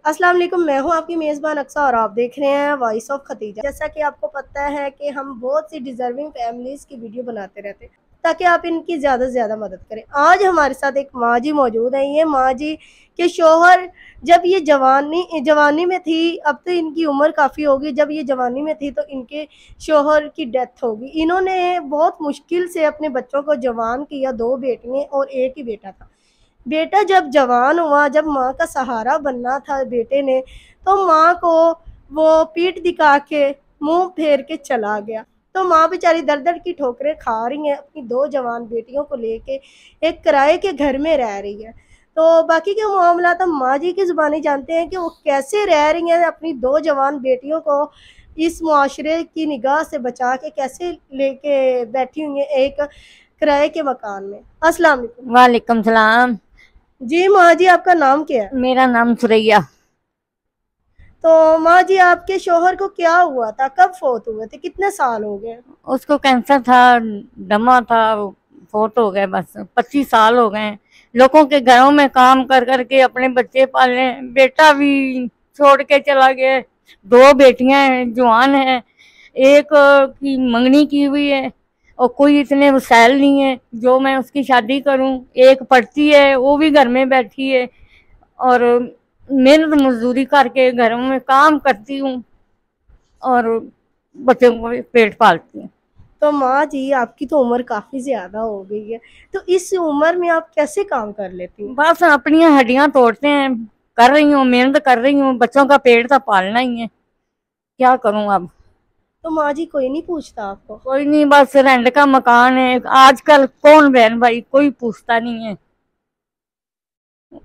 अस्सलाम वालेकुम, मैं हूं आपकी मेज़बान अक्सा और आप देख रहे हैं वॉइस ऑफ खतीजा। जैसा कि आपको पता है कि हम बहुत सी डिज़र्विंग फैमिलीज़ की वीडियो बनाते रहते हैं ताकि आप इनकी ज़्यादा से ज़्यादा मदद करें। आज हमारे साथ एक माँ जी मौजूद हैं। ये माँ जी के शोहर जब ये जवानी में थी, अब तो इनकी उम्र काफ़ी होगी, जब ये जवानी में थी तो इनके शोहर की डेथ होगी। इन्होंने बहुत मुश्किल से अपने बच्चों को जवान किया, 2 बेटियाँ और 1 ही बेटा था। बेटा जब जवान हुआ, जब माँ का सहारा बनना था बेटे ने, तो माँ को वो पीठ दिखा के मुंह फेर के चला गया। तो माँ बेचारी दर दर की ठोकरें खा रही हैं, अपनी 2 जवान बेटियों को लेके एक किराए के घर में रह रही है। तो बाकी के मामला तो माँ जी की ज़ुबानी जानते हैं कि वो कैसे रह रही हैं, अपनी 2 जवान बेटियों को इस मुआशरे की निगाह से बचा के कैसे लेके बैठी हुई हैं एक किराए के मकान में। अस्सलाम वालेकुम। वालेकुम सलाम। जी माँ जी, आपका नाम क्या है? मेरा नाम सुरैया। तो माँ जी, आपके शोहर को क्या हुआ था, कब फोत हुए थे, कितने साल हो गए? उसको कैंसर था, दमा था, फोट हो गए। बस 25 साल हो गए। लोगों के घरों में काम कर करके अपने बच्चे पाले। बेटा भी छोड़ के चला गया। 2 बेटियां हैं, जवान हैं। एक की मंगनी की हुई है और कोई इतने वसैल नहीं है जो मैं उसकी शादी करूं। एक पढ़ती है, वो भी घर में बैठी है और मेहनत मजदूरी करके घरों में काम करती हूँ और बच्चों को भी पेट पालती हूँ। तो माँ जी, आपकी तो उम्र काफी ज्यादा हो गई है, तो इस उम्र में आप कैसे काम कर लेती हैं? बस अपनी हड्डियां तोड़ते हैं। कर रही हूँ, मेहनत कर रही हूँ। बच्चों का पेट तो पालना ही है, क्या करूँ अब। तो माँ जी, कोई नहीं पूछता आपको? कोई नहीं, बस रेंट का मकान है। आजकल कौन बहन भाई, कोई पूछता नहीं है।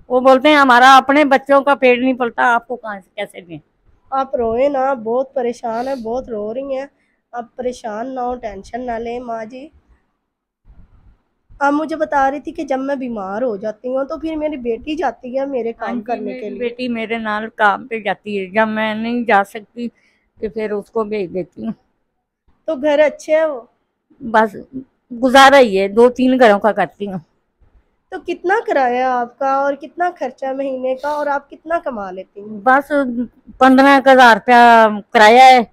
वो बोलते हैं हमारा अपने बच्चों का पेट नहीं पलता, आपको कहाँ से कैसे दें। आप रोए ना, बहुत परेशान है, बहुत रो रही हैं। आप परेशान ना हो, टेंशन ना लें माँ जी। आप मुझे बता रही थी कि जब मैं बीमार हो जाती हूँ तो फिर मेरी बेटी जाती है मेरे हाँ काम जी, करने के मेरी लिए। बेटी मेरे नाल काम पे जाती है। जब मैं नहीं जा सकती तो फिर उसको भेज देती हूँ। तो घर अच्छे है वो? बस गुजारा ही है, 2-3 घरों का करती हूँ। तो कितना किराया आपका और कितना खर्चा महीने का, और आप कितना कमा लेती हैं? बस 15,000 रुपया किराया है।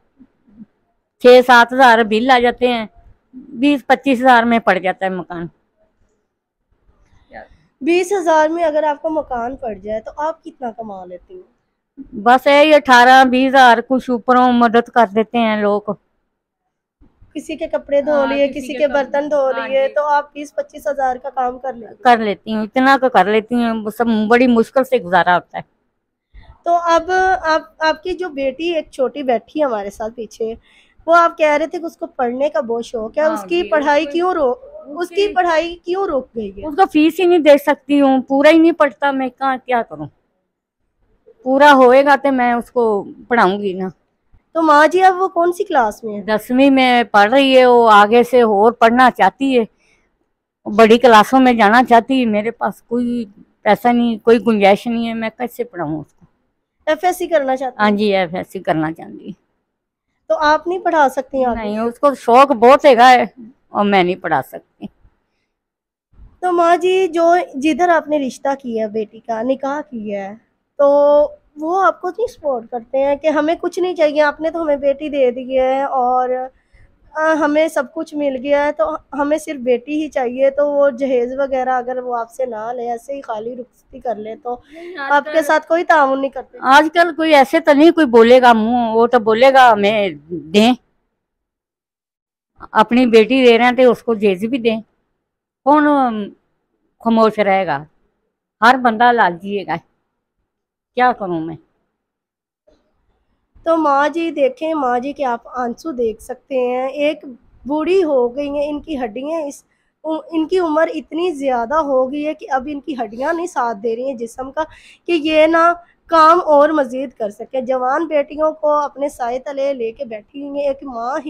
6-7 हजार बिल आ जाते हैं। 20-25 हजार में पड़ जाता है मकान। 20,000 में अगर आपका मकान पड़ जाए तो आप कितना कमा लेती हैं? बस यही 18-20 हजार कुछ ऊपरों मदद कर देते हैं लोग। किसी के कपड़े धो हाँ, लिए, किसी किसी के के कम। बर्तन धो हाँ लिए, जी, तो आप 20-25 हजार का काम कर लेती हैं। कर लेती हूँ। इतना तो कर लेती हूँ, सब बड़ी मुश्किल से गुजारा होता है। तो अब आप आपकी जो बेटी एक छोटी बैठी है हमारे साथ पीछे, वो आप कह रहे थे कि उसको पढ़ने का बहुत शौक है, हाँ उसकी जी, पढ़ाई क्यों उसकी उसकी पढ़ाई क्यों रुक गई है? उसका फीस ही नहीं दे सकती हूँ, पूरा ही नहीं पढ़ता। मैं कहाँ क्या करूँ। पूरा होएगा तो मैं उसको पढ़ाऊंगी ना। तो माँ जी, अब वो कौन सी क्लास में है? 10वीं में पढ़ रही है। वो आगे से और पढ़ना चाहती है, बड़ी क्लासों में जाना चाहती है। मेरे पास कोई पैसा नहीं, कोई गुंजाइश नहीं है, मैं कैसे पढ़ाऊँ उसको। एफएससी करना चाहती हाँ है? जी, एफएससी करना चाहती है। तो आप नहीं पढ़ा सकती आगे? नहीं, उसको शौक बहुत है और मैं नहीं पढ़ा सकती। तो माँ जी, जो जिधर आपने रिश्ता किया, बेटी का निकाह किया है, तो वो आपको नहीं सपोर्ट करते हैं कि हमें कुछ नहीं चाहिए, आपने तो हमें बेटी दे दी है और हमें सब कुछ मिल गया है, तो हमें सिर्फ बेटी ही चाहिए, तो वो जहेज वगैरह अगर वो आपसे ना ले, ऐसे ही खाली रुखसती कर ले, तो नहीं, आपके आजकल साथ कोई ताउन नहीं करते? आजकल कोई ऐसे तो नहीं कोई बोलेगा मुंह, वो तो बोलेगा हमें दें। अपनी बेटी दे रहे हैं तो उसको जेज भी दें। कौन खामोश रहेगा। हर बंदा लालची है। क्या करूं मैं। तो माँ जी देखें, माँ जी के आप आंसू देख सकते हैं, एक बूढ़ी हो गई हैं, इनकी हड्डियाँ इनकी उम्र इतनी ज़्यादा हो गई है कि अब इनकी हड्डियाँ नहीं साथ दे रही हैं जिस्म का कि ये ना काम और मज़ीद कर सके। जवान बेटियों को अपने साए तले लेके बैठी हुई है। एक माँ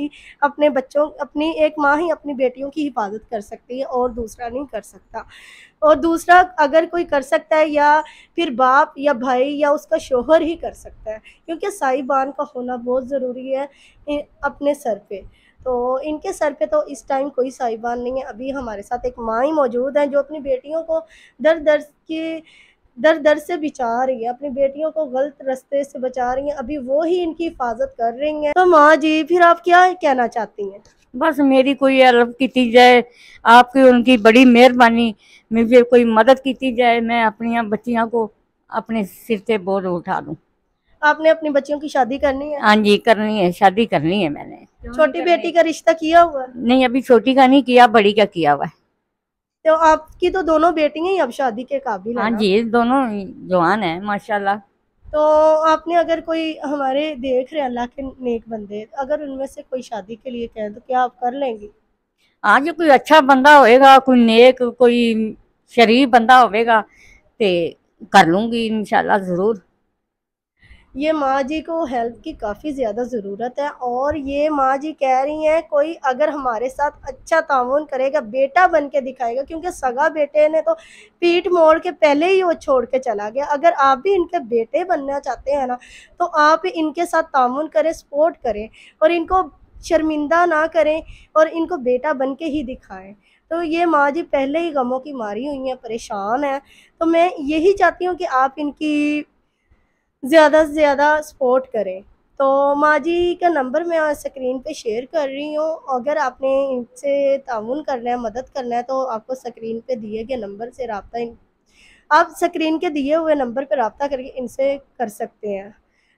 ही अपनी बेटियों की हिफाजत कर सकती है और दूसरा नहीं कर सकता। और दूसरा अगर कोई कर सकता है, या फिर बाप या भाई या उसका शोहर ही कर सकता है, क्योंकि साहिबान का होना बहुत ज़रूरी है अपने सर पे। तो इनके सर पे तो इस टाइम कोई साहिबान नहीं है। अभी हमारे साथ एक माँ ही मौजूद है जो अपनी बेटियों को दर दर की दर दर से बचा रही है, अपनी बेटियों को गलत रास्ते से बचा रही हैं, अभी वो ही इनकी हिफाजत कर रही हैं। तो माँ जी फिर आप क्या कहना चाहती हैं? बस मेरी कोई हेल्प की जाए, आपकी उनकी बड़ी मेहरबानी, मुझे कोई मदद की जाए, मैं अपनी बच्चियों को अपने सिर से बोझ उठा दूं। आपने अपनी बच्चियों की शादी करनी है? हाँ जी, करनी है, शादी करनी है मैंने। छोटी बेटी का रिश्ता किया हुआ है? नहीं, अभी छोटी का नहीं किया, बड़ी का किया हुआ है। तो आपकी तो दोनों बेटियां ही अब शादी के काबिल है हाँ ना? जी, दोनों जवान है माशाल्लाह। तो आपने अगर कोई हमारे देख रहे हैं अल्लाह के नेक बंदे, अगर उनमें से कोई शादी के लिए कहें तो क्या आप कर लेंगी? आज कोई अच्छा बंदा होएगा, कोई नेक, कोई शरीफ बंदा होएगा ते कर लूंगी इंशाल्लाह जरूर। ये माँ जी को हेल्प की काफ़ी ज़्यादा ज़रूरत है, और ये माँ जी कह रही हैं कोई अगर हमारे साथ अच्छा ताउन करेगा, बेटा बन के दिखाएगा, क्योंकि सगा बेटे ने तो पीठ मोड़ के पहले ही वो छोड़ के चला गया। अगर आप भी इनके बेटे बनना चाहते हैं ना, तो आप इनके साथ ताउन करें, सपोर्ट करें, और इनको शर्मिंदा ना करें, और इनको बेटा बन के ही दिखाएं। तो ये माँ जी पहले ही गमों की मारी हुई हैं, परेशान हैं, तो मैं यही चाहती हूँ कि आप इनकी ज़्यादा से ज़्यादा सपोर्ट करें। तो माँ जी का नंबर मैं स्क्रीन पे शेयर कर रही हूँ, अगर आपने इनसे ताउन करना है, मदद करना है, तो आपको स्क्रीन पे दिए गए नंबर से आप स्क्रीन के दिए हुए नंबर पर रब्ता करके इनसे कर सकते हैं।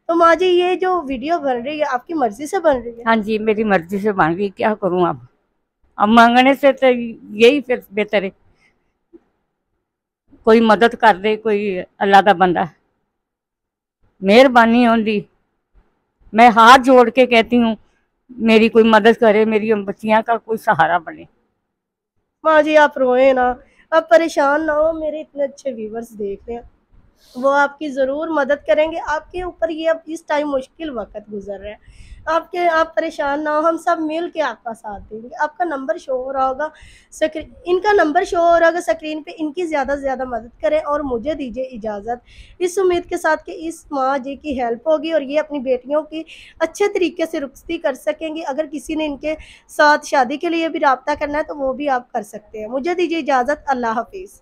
तो माँ जी ये जो वीडियो बन रही है आपकी मर्ज़ी से बन रही है? हाँ जी, मेरी मर्जी से बन रही, क्या करूँ अब मांगने से तो यही फिर बेहतर है, कोई मदद कर दे, कोई अल्लाह का बंदा, मेहरबानी होंगी। मैं हाथ जोड़ के कहती हूँ, मेरी कोई मदद करे, मेरी बच्चियां का कोई सहारा बने। माँ जी आप रोए ना, आप परेशान ना हो, मेरे इतने अच्छे व्यूवर्स देख रहे हैं, वो आपकी ज़रूर मदद करेंगे। आपके ऊपर ये अब इस टाइम मुश्किल वक़्त गुज़र रहा है, आप परेशान ना हो, हम सब मिल के आपका साथ देंगे। आपका नंबर शो हो रहा होगा इनका नंबर शो हो रहा होगा स्क्रीन पे, इनकी ज़्यादा से ज़्यादा मदद करें और मुझे दीजिए इजाज़त, इस उम्मीद के साथ कि इस माँ जी की हेल्प होगी और ये अपनी बेटियों की अच्छे तरीके से रुखसती कर सकेंगी। अगर किसी ने इनके साथ शादी के लिए भी रब्ता करना है तो वो भी आप कर सकते हैं। मुझे दीजिए इजाज़त, अल्लाह हाफ़िज़।